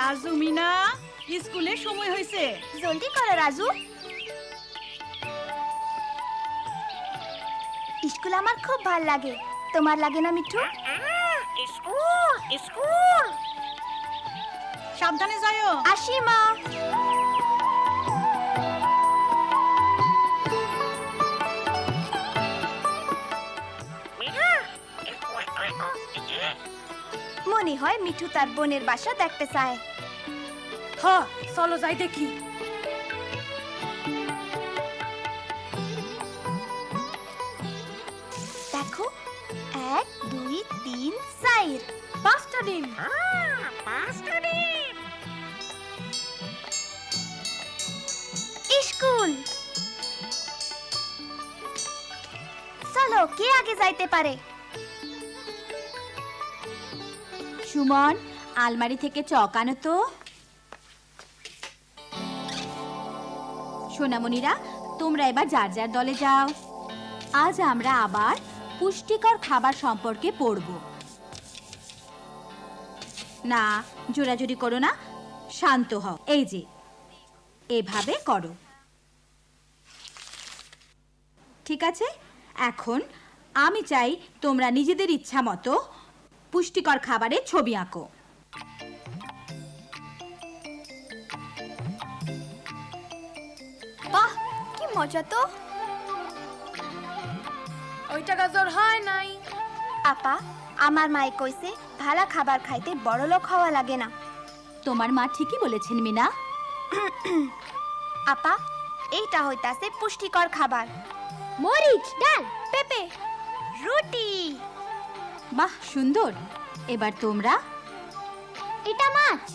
রাজু মিনা স্কুলে সময় হয়েছে, জলদি করো রাজু। স্কুল আমার খুব ভাল লাগে, তোমার লাগে না মিঠু? স্কুল স্কুল সাবধানে যাও। আসি মা। মনে হয় মিঠু তার বোনের বাসা দেখতে চায়। হ্যাঁ, চলো যাই দেখি। দেখো, 1 2 3 4 5টা ডিম। পাঁচটা ডিম। স্কুল। চলো, কে আগে যাইতে পারে? সুমন, আলমারি থেকে চক আনো তো। সোনামণিরা, তোমরা এবার যার যার দলে যাও। আজ আমরা আবার পুষ্টিকর খাবার সম্পর্কে পড়ব। না, জোরাজুরি করো না, শান্ত হও। এই যে এভাবে করো, ঠিক আছে? এখন আমি চাই তোমরা নিজেদের ইচ্ছা মতো পুষ্টিকর খাবারের ছবি আঁকো। বাহ, কি মজা তো। ওইটা গাজর হয় নাই। আপা, আমার মাই কইছে ভালা খাবার খাইতে বড়লোক হওয়া লাগে না। তোমার মা ঠিকই বলেছেন মিনা। আপা, এইটা হইতাছে পুষ্টিকর খাবার। মরিচ, ডাল, পেঁপে, রুটি। বাহ, সুন্দর। এবার তোমরা। এটা মাছ।